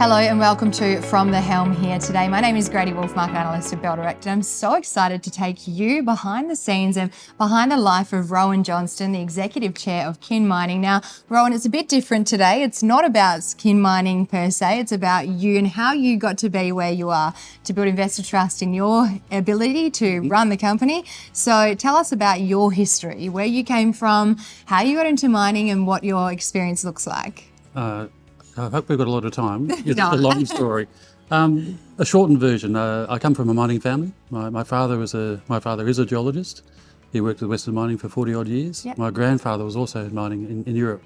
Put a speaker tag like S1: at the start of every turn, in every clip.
S1: Hello and welcome to From the Helm here today. My name is Grady Wolf, Market Analyst at Bell Direct, and I'm so excited to take you behind the scenes and behind the life of Rowan Johnston, the Executive Chair of Kin Mining. Now, Rowan, it's a bit different today. It's not about Kin Mining per se. It's about you and how you got to be where you are to build investor trust in your ability to run the company. So tell us about your history, where you came from, how you got into mining and what your experience looks like.
S2: I hope we've got a lot of time. It's a long story. A shortened version. I come from a mining family. My father is a geologist. He worked with Western Mining for 40 odd years. Yep. My grandfather was also mining in Europe.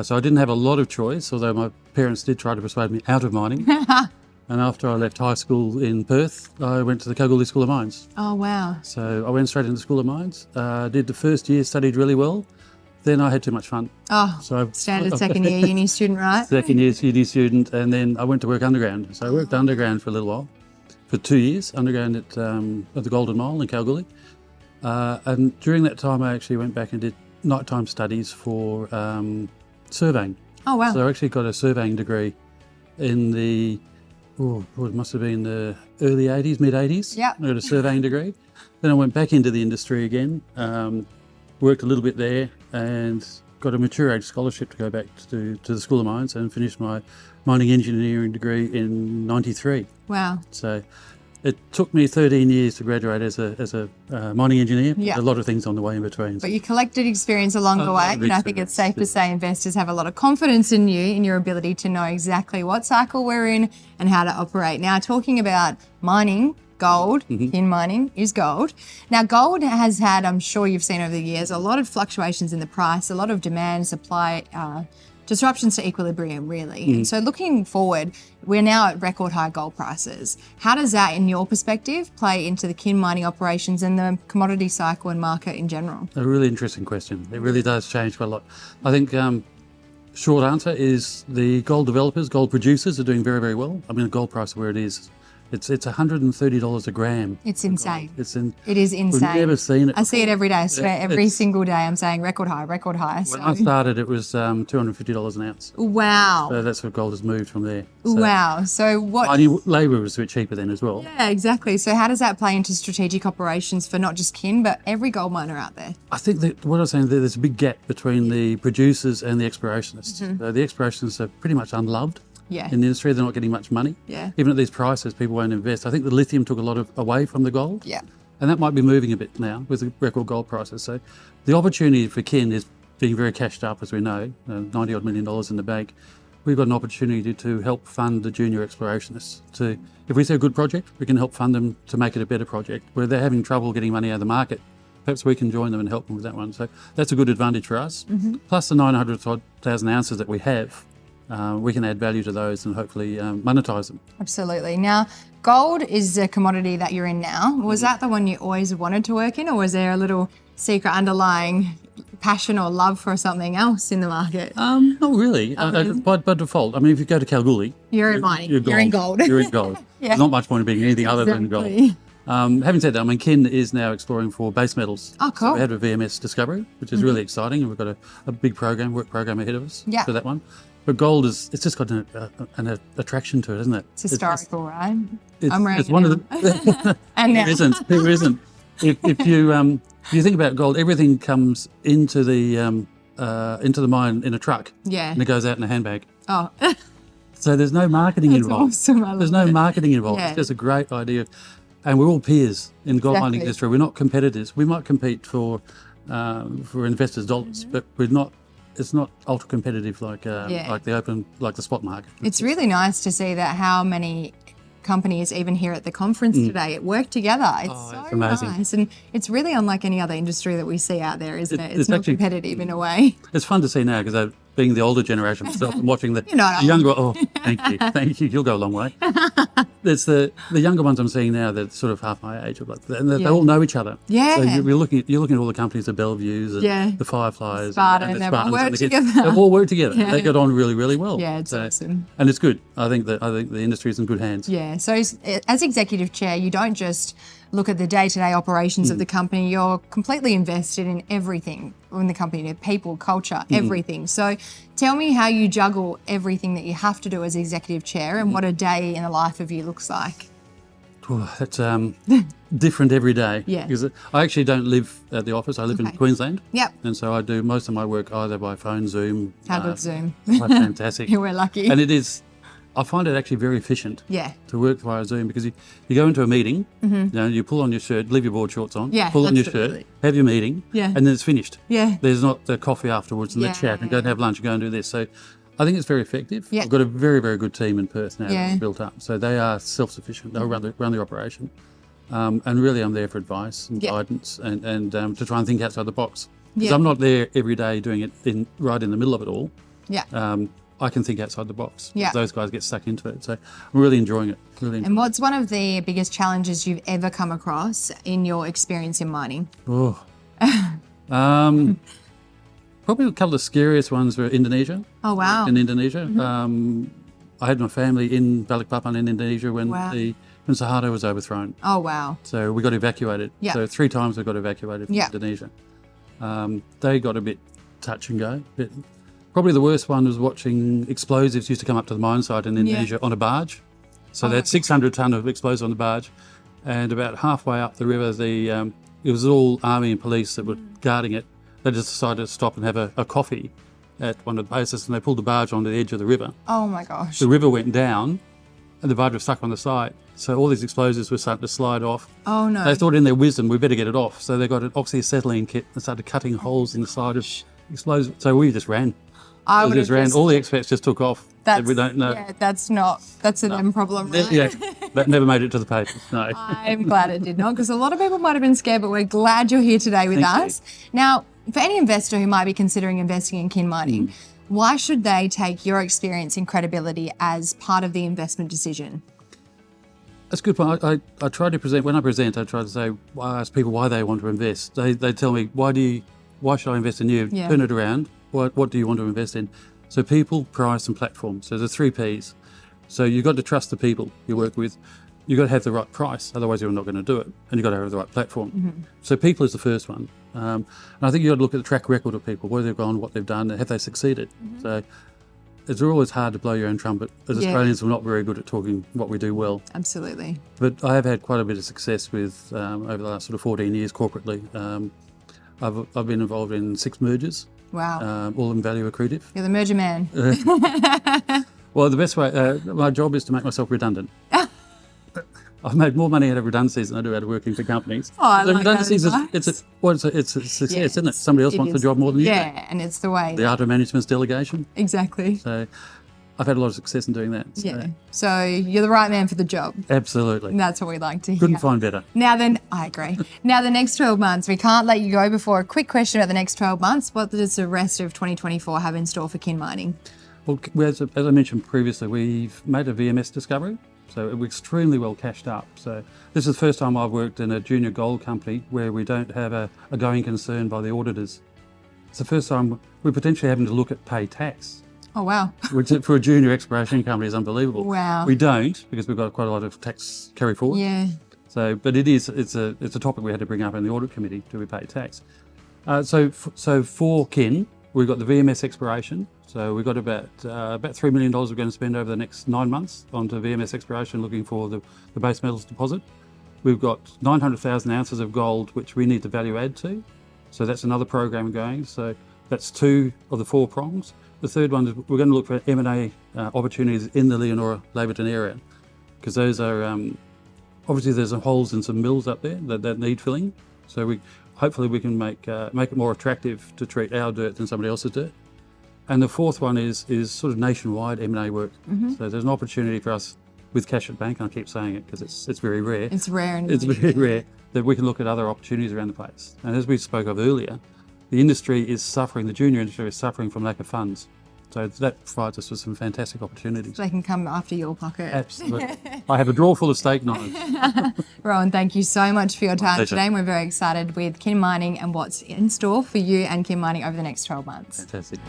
S2: So I didn't have a lot of choice, although my parents did try to persuade me out of mining. And after I left high school in Perth, I went to the Kalgoorlie School of Mines.
S1: Oh, wow.
S2: So I went straight into the School of Mines, did the first year, studied really well. Then I had too much fun.
S1: Oh, so standard second year uni student, right?
S2: Second year uni student, and then I went to work underground. So I worked underground for a little while, for 2 years, underground at the Golden Mile in Kalgoorlie. And during that time, I actually went back and did nighttime studies for surveying.
S1: Oh, wow.
S2: So I actually got a surveying degree in the, it must have been the early 80s, mid 80s.
S1: Yeah.
S2: I got a surveying degree. Then I went back into the industry again. Worked a little bit there and got a mature age scholarship to go back to the School of Mines and finished my mining engineering degree in 93.
S1: Wow.
S2: So it took me 13 years to graduate as a mining engineer.
S1: Yeah.
S2: A lot of things on the way in between.
S1: But you collected experience along the way, and I think it's safe to say investors have a lot of confidence in you, in your ability to know exactly what cycle we're in and how to operate. Now, talking about mining, gold, Kin Mining is gold. Now, gold has had, I'm sure you've seen over the years, a lot of fluctuations in the price, a lot of demand, supply, disruptions to equilibrium, really. And so looking forward, we're now at record high gold prices. How does that, in your perspective, play into the Kin Mining operations and the commodity cycle and market in general? A
S2: really interesting question. It really does change quite a lot. I think short answer is the gold developers, gold producers are doing very, very well. I mean, the gold price where it is, it's $130 a gram.
S1: It's insane.
S2: It
S1: is insane.
S2: We've never seen it before.
S1: I see it every day. I swear, every single day I'm saying record high, record high.
S2: When I started, it was $250 an ounce.
S1: Wow.
S2: So that's what gold has moved from there.
S1: So wow. So what?
S2: Mining labour was a bit cheaper then as well.
S1: Yeah, exactly. So how does that play into strategic operations for not just Kin, but every gold miner out there?
S2: I think that what I was saying, there's a big gap between the producers and the explorationists. So the explorationists are pretty much unloved.
S1: Yeah.
S2: In the industry, they're not getting much money.
S1: Yeah.
S2: Even at these prices, people won't invest. I think the lithium took a lot away from the gold.
S1: Yeah.
S2: And that might be moving a bit now with the record gold prices. So the opportunity for Kin is being very cashed up, as we know, $90 odd million in the bank. We've got an opportunity to help fund the junior explorationists. If we see a good project, we can help fund them to make it a better project. Where they're having trouble getting money out of the market, perhaps we can join them and help them with that one. So that's a good advantage for us. Plus the 900,000 ounces that we have. We can add value to those and hopefully monetize them.
S1: Absolutely. Now, gold is a commodity that you're in now. Was that the one you always wanted to work in, or was there a little secret underlying passion or love for something else in the market?
S2: Not really. By default. I mean, if you go to Kalgoorlie,
S1: you're in mining. You're in gold.
S2: You're in gold. Yeah. There's not much point in being anything other than gold. Having said that, I mean, Kin is now exploring for base metals.
S1: Oh, cool.
S2: So we had a VMS discovery, which is really exciting, and we've got a big work program ahead of us for that one. But gold it's just got an attraction to it, isn't it?
S1: It's historical, right?
S2: It's one of the.
S1: And
S2: there isn't. If you think about gold, everything comes into the mine in a truck.
S1: Yeah.
S2: And it goes out in a handbag.
S1: Oh.
S2: So there's no marketing involved.
S1: Awesome.
S2: There's no marketing involved. Yeah. It's just a great idea. And we're all peers in gold mining industry. We're not competitors. We might compete for investors' dollars, but we're not. It's not ultra competitive like the spot market.
S1: It's really nice to see that how many companies, even here at the conference today, work together. It's
S2: amazing.
S1: Nice, and it's really unlike any other industry that we see out there, isn't it? It's not actually competitive in a way.
S2: It's fun to see now because being the older generation myself and watching the younger. Oh, thank you. You'll go a long way. It's the younger ones I'm seeing now. They're sort of half my age, and they all know each other.
S1: Yeah.
S2: So you're looking at all the companies, the Bellevues and the Fireflies,
S1: Spartan, they all work together.
S2: They all work together. They get on really, really well.
S1: Yeah, it's awesome.
S2: And it's good. I think the industry is in good hands.
S1: Yeah. So as executive chair, you don't just look at the day-to-day operations of the company, you're completely invested in everything in the company, people, culture, everything. So tell me how you juggle everything that you have to do as executive chair and what a day in the life of you looks like.
S2: Oh, that's different every day.
S1: Yeah.
S2: Because I actually don't live at the office. I live in Queensland.
S1: Yep.
S2: And so I do most of my work either by phone, Zoom.
S1: How good Zoom.
S2: Fantastic.
S1: We're lucky.
S2: And it is, I find it actually very efficient to work via Zoom because you go into a meeting, you pull on your shirt, leave your board shorts on, pull on your shirt, have your meeting, and then it's finished.
S1: Yeah.
S2: There's not the coffee afterwards and the chat and go and have lunch and go and do this. So I think it's very effective.
S1: Yeah.
S2: I've got a very, very good team in Perth now built up. So they are self-sufficient. They'll run the operation. And really I'm there for advice and guidance and to try and think outside the box. Because I'm not there every day doing it right in the middle of it all.
S1: Yeah.
S2: I can think outside the box.
S1: Yeah.
S2: Those guys get stuck into it. So I'm really enjoying it.
S1: And what's one of the biggest challenges you've ever come across in your experience in mining?
S2: Probably a couple of scariest ones were Indonesia.
S1: Oh, wow.
S2: In Indonesia. I had my family in Balikpapan in Indonesia when when Suharto was overthrown.
S1: Oh, wow.
S2: So we got evacuated.
S1: Yeah.
S2: So 3 times we got evacuated from Indonesia. They got a bit touch and go. Probably the worst one was watching explosives used to come up to the mine site in Indonesia on a barge. So they had 600 tonne of explosives on the barge. And about halfway up the river, it was all army and police that were guarding it. They just decided to stop and have a coffee at one of the bases, and they pulled the barge onto the edge of the river.
S1: Oh, my gosh.
S2: The river went down, and the barge was stuck on the site. So all these explosives were starting to slide off.
S1: Oh, no.
S2: They thought in their wisdom, we better get it off. So they got an oxyacetylene kit and started cutting holes in the side of explosives. So we just ran.
S1: I would
S2: just ran. All the expats just took off. We don't know.
S1: Yeah, that's a them problem, right?
S2: Yeah, that never made it to the papers, no.
S1: I'm glad it did not, because a lot of people might have been scared, but we're glad you're here today with us. Now, for any investor who might be considering investing in kin mining, why should they take your experience and credibility as part of the investment decision?
S2: That's a good point. I try to present, when I present, I try to say, I ask people why they want to invest. They tell me, why should I invest in you?
S1: Yeah.
S2: Turn it around. What do you want to invest in? So people, price and platform. So there's 3 Ps. So you've got to trust the people you work with. You've got to have the right price, otherwise you're not going to do it. And you've got to have the right platform. So people is the first one. And I think you've got to look at the track record of people, where they've gone, what they've done, and have they succeeded. So it's always hard to blow your own trumpet. As Australians, we're not very good at talking what we do well.
S1: Absolutely.
S2: But I have had quite a bit of success with, over the last sort of 14 years corporately. I've been involved in 6 mergers.
S1: Wow.
S2: All of them value accretive.
S1: You're the merger man.
S2: Well, the best way, my job is to make myself redundant. I've made more money out of redundancies than I do out of working for companies.
S1: Oh, I like
S2: redundancies
S1: that
S2: it's a success, isn't it? Somebody else wants the job more than you do.
S1: Yeah, and it's the way.
S2: The art of management's delegation.
S1: Exactly.
S2: So I've had a lot of success in doing that. So.
S1: Yeah. So you're the right man for the job.
S2: Absolutely.
S1: And that's what we like to hear.
S2: Couldn't find better.
S1: Now then, I agree. Now the next 12 months, we can't let you go before a quick question about the next 12 months. What does the rest of 2024 have in store for kin mining?
S2: Well, as I mentioned previously, we've made a VMS discovery. So we're extremely well cashed up. So this is the first time I've worked in a junior gold company where we don't have a going concern by the auditors. It's the first time we're potentially having to look at pay tax.
S1: Oh, wow.
S2: Which for a junior exploration company is unbelievable.
S1: Wow.
S2: We don't, because we've got quite a lot of tax carry forward.
S1: Yeah.
S2: So, but it's a topic we had to bring up in the audit committee. Do we pay tax? So for kin, we've got the VMS exploration. So we've got about $3 million we're going to spend over the next 9 months onto VMS exploration, looking for the base metals deposit. We've got 900,000 ounces of gold, which we need to value add to. So that's another program going. So that's 2 of the 4 prongs. The third one is we're going to look for M&A opportunities in the Leonora-Laverton area, because those are, obviously there's some holes in some mills up there that need filling. So hopefully we can make it more attractive to treat our dirt than somebody else's dirt. And the fourth one is sort of nationwide M&A work. So there's an opportunity for us with cash at bank, and I keep saying it because it's very rare.
S1: It's rare.
S2: It's very rare that we can look at other opportunities around the place. And as we spoke of earlier, the industry is suffering, the junior industry is suffering from lack of funds. So that provides us with some fantastic opportunities.
S1: They can come after your pocket.
S2: Absolutely. I have a drawer full of steak knives.
S1: Rowan, thank you so much for your time
S2: Pleasure.
S1: today. And we're very excited with kin mining and what's in store for you and kin mining over the next 12 months.
S2: Fantastic.